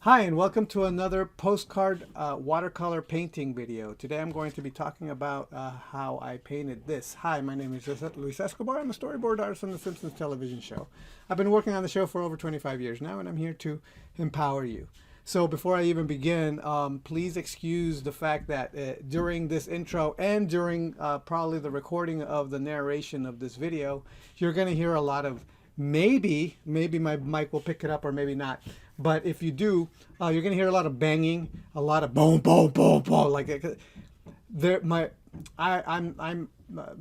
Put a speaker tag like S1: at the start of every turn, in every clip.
S1: Hi, and welcome to another postcard watercolor painting video. Today I'm going to be talking about how I painted this. Hi, my name is Luis Escobar. I'm a storyboard artist on the Simpsons television show. I've been working on the show for over 25 years now, and I'm here to empower you. So before I even begin, please excuse the fact that during this intro and during probably the recording of the narration of this video, you're going to hear a lot of maybe my mic will pick it up or maybe not. But if you do, you're gonna hear a lot of banging, a lot of boom, boom, boom, boom. Like there, my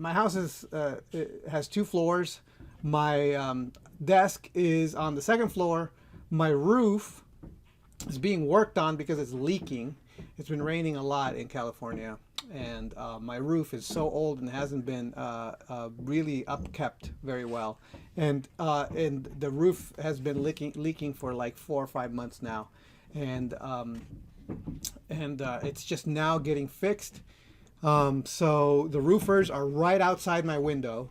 S1: house is it has 2 floors. My desk is on the 2nd floor. My roof is being worked on because it's leaking. It's been raining a lot in California, and my roof is so old and hasn't been really upkept very well. And the roof has been leaking for like 4 or 5 months now, and it's just now getting fixed. So the roofers are right outside my window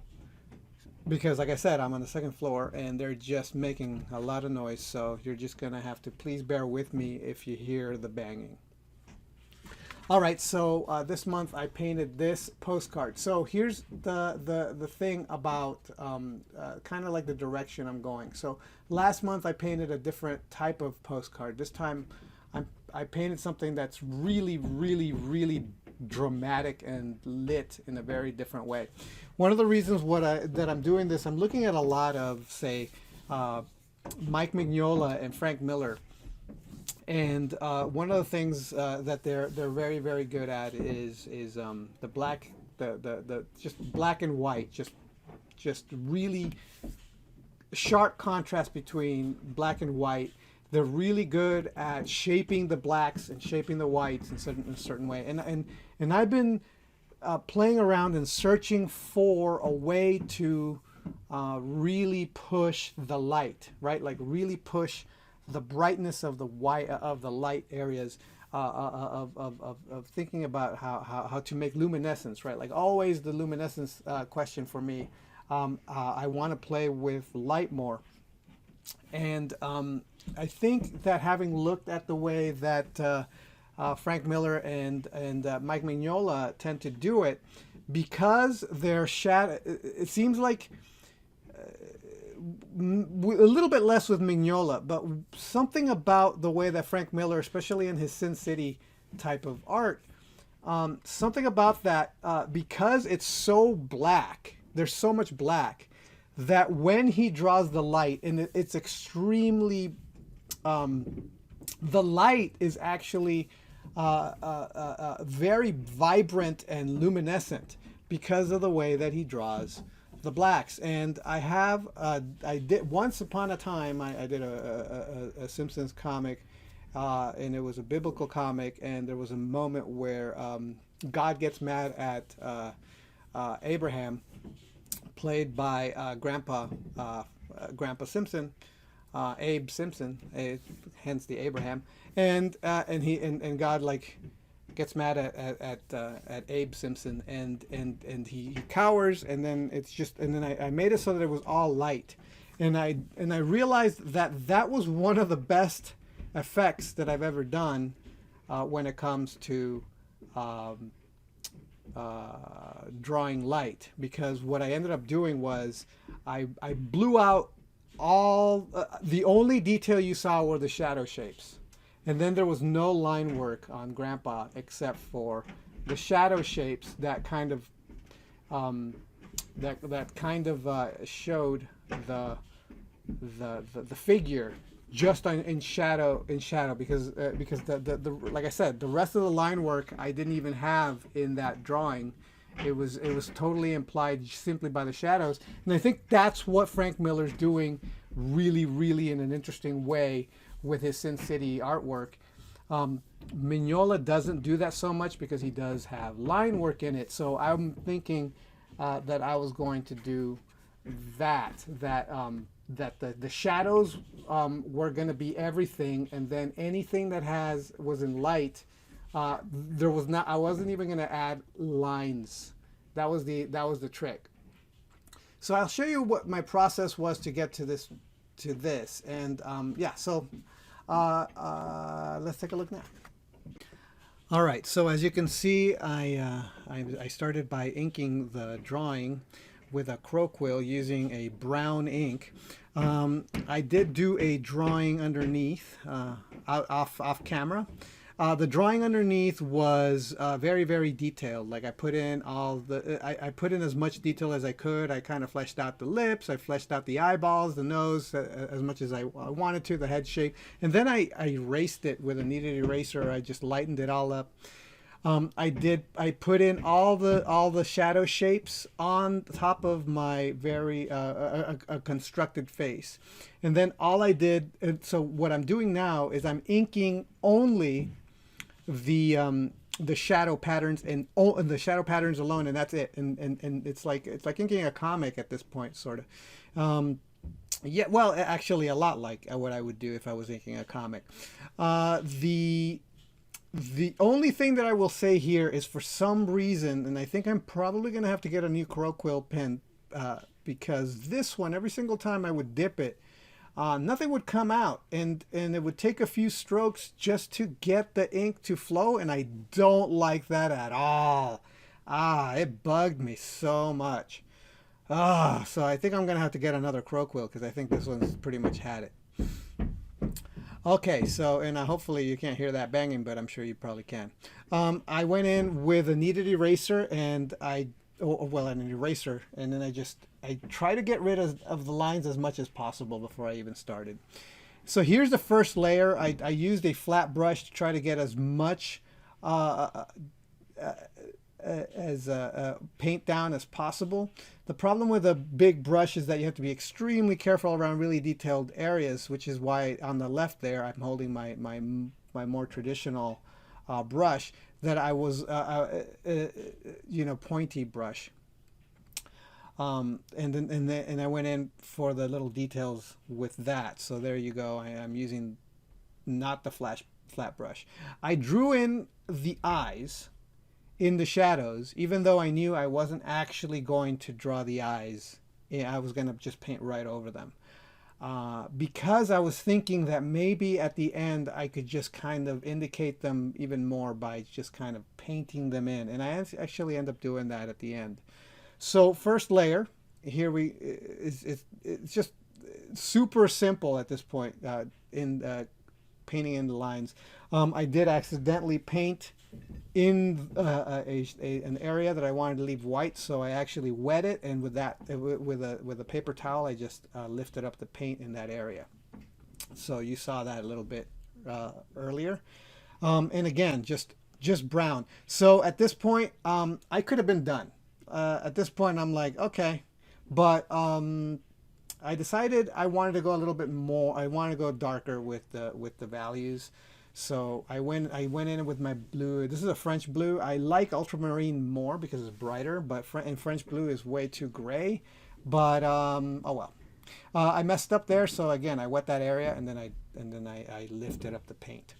S1: because, like I said, I'm on the 2nd floor and they're just making a lot of noise. So you're just gonna have to please bear with me if you hear the banging. All right, so this month I painted this postcard. So here's the thing about kind of like the direction I'm going. So last month I painted a different type of postcard. This time I painted something that's really, really, really dramatic and lit in a very different way. One of the reasons that I'm doing this, I'm looking at a lot of, say, Mike Mignola and Frank Miller. And one of the things that they're very, very good at is the black, the just black and white, just really sharp contrast between black and white. They're really good at shaping the blacks and shaping the whites in a certain way. And I've been playing around and searching for a way to really push the light, right? Like really push the brightness of the white of the light areas of thinking about how to make luminescence, right? Like always the luminescence question for me. I want to play with light more, and I think that having looked at the way that Frank Miller and Mike Mignola tend to do it, because their shadow, it seems like a little bit less with Mignola, but something about the way that Frank Miller, especially in his Sin City type of art, something about that, because it's so black, there's so much black, that when he draws the light, and it's extremely, the light is actually very vibrant and luminescent because of the way that he draws the blacks. And I did once upon a time I did a Simpsons comic, and it was a biblical comic, and there was a moment where God gets mad at Abraham, played by Grandpa Simpson, Abe Simpson, hence the Abraham, and God like gets mad at Abe Simpson, and he cowers, and then it's just, and then I made it so that it was all light, and I realized that was one of the best effects that I've ever done when it comes to drawing light, because what I ended up doing was I blew out all the only detail you saw were the shadow shapes. And then there was no line work on Grandpa except for the shadow shapes that kind of showed the figure just in shadow because the like I said, the rest of the line work I didn't even have in that drawing. It was totally implied simply by the shadows, and I think that's what Frank Miller's doing really, really in an interesting way with his Sin City artwork. Mignola doesn't do that so much because he does have line work in it. So I'm thinking that I was going to do that the shadows were going to be everything, and then anything that was in light, I wasn't even going to add lines. That was the trick. So I'll show you what my process was to get to this, and yeah. So let's take a look now. All right, so as you can see, I started by inking the drawing with a crow quill using a brown ink. I did do a drawing underneath off camera. The drawing underneath was very, very detailed. Like I put in I put in as much detail as I could. I kind of fleshed out the lips. I fleshed out the eyeballs, the nose, as much as I wanted to, the head shape. And then I erased it with a kneaded eraser. I just lightened it all up. I put in all the shadow shapes on top of my very a constructed face. And then all I did, so what I'm doing now is I'm inking only the shadow patterns and the shadow patterns alone, and that's it. And it's like inking a comic at this point, sort of. Yeah, well, actually a lot like what I would do if I was inking a comic. The only thing that I will say here is, for some reason, and I think I'm probably going to have to get a new crow quill pen, because this one, every single time I would dip it, nothing would come out, and it would take a few strokes just to get the ink to flow, and I don't like that at all. It bugged me so much. So I think I'm going to have to get another crow quill, because I think this one's pretty much had it. Okay, so, and hopefully you can't hear that banging, but I'm sure you probably can. I went in with a kneaded eraser, and an eraser, and then I try to get rid of the lines as much as possible before I even started. So here's the first layer. I used a flat brush to try to get as much paint down as possible. The problem with a big brush is that you have to be extremely careful around really detailed areas, which is why on the left there I'm holding my more traditional brush that I was pointy brush. And I went in for the little details with that. So there you go. I'm using not the flat brush. I drew in the eyes in the shadows, even though I knew I wasn't actually going to draw the eyes. I was going to just paint right over them. Because I was thinking that maybe at the end I could just kind of indicate them even more by just kind of painting them in. And I actually end up doing that at the end. So first layer, here it's just super simple at this point in painting in the lines. I did accidentally paint in an area that I wanted to leave white, so I actually wet it, and with a paper towel I just lifted up the paint in that area. So you saw that a little bit earlier, and again just brown. So at this point I could have been done. At this point I'm like, okay, but I decided I wanted to go a little bit more. I wanted to go darker with the values. So I went in with my blue. This is a French blue. I like ultramarine more because it's brighter, but French blue is way too gray. But oh well. I messed up there, so again I wet that area, and then I lifted up the paint.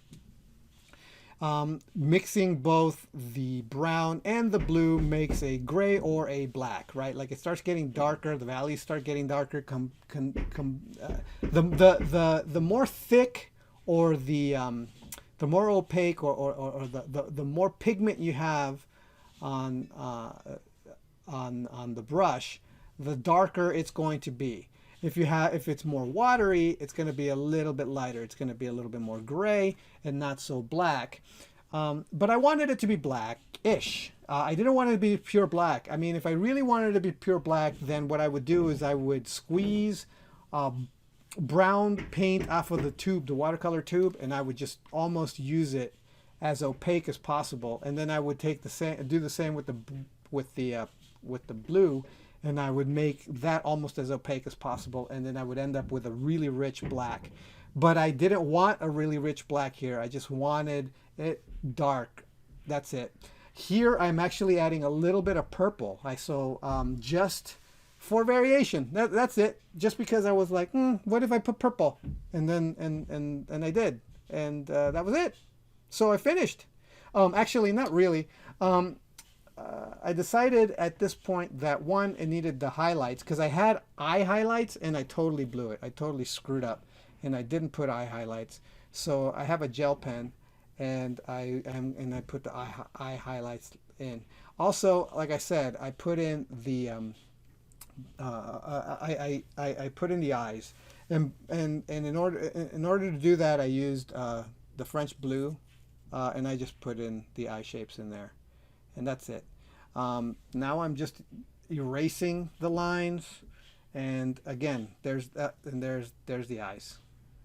S1: Mixing both the brown and the blue makes a gray or a black, right? Like it starts getting darker, the values start getting darker. The more thick or the more opaque or the more pigment you have on the brush, the darker it's going to be. If it's more watery, it's going to be a little bit lighter. It's going to be a little bit more gray and not so black. But I wanted it to be black-ish. I didn't want it to be pure black. I mean, if I really wanted it to be pure black, then what I would do is I would squeeze brown paint off of the tube, the watercolor tube, and I would just almost use it as opaque as possible. And then I would do the same with the blue, and I would make that almost as opaque as possible, and then I would end up with a really rich black. But I didn't want a really rich black here. I just wanted it dark. That's it. Here I'm actually adding a little bit of purple. Just for variation. That's it. Just because I was like, what if I put purple? And then and I did, and that was it. So I finished. Actually, not really. I decided at this point that one, it needed the highlights, because I had eye highlights and I totally blew it. I totally screwed up and I didn't put eye highlights. So I have a gel pen, and I put the eye highlights in. Also, like I said, I put in the I put in the eyes, and in order to do that, I used the French blue, and I just put in the eye shapes in there, and that's it. Now I'm just erasing the lines, and again, there's that, and there's the eyes,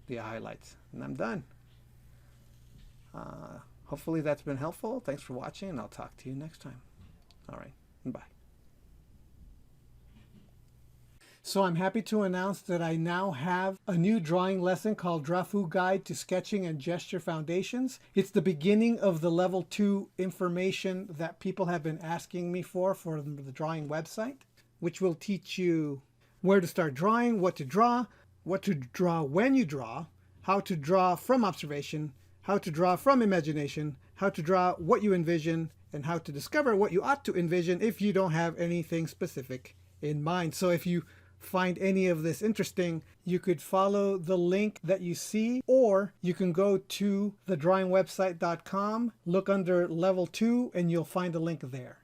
S1: the highlights, and I'm done. Hopefully that's been helpful. Thanks for watching, and I'll talk to you next time. All right, bye. So I'm happy to announce that I now have a new drawing lesson called Drafu Guide to Sketching and Gesture Foundations. It's the beginning of the level 2 information that people have been asking me for the drawing website, which will teach you where to start drawing, what to draw when you draw, how to draw from observation, how to draw from imagination, how to draw what you envision, and how to discover what you ought to envision if you don't have anything specific in mind. So if you find any of this interesting, you could follow the link that you see, or you can go to thedrawingwebsite.com, look under level 2, and you'll find a link there.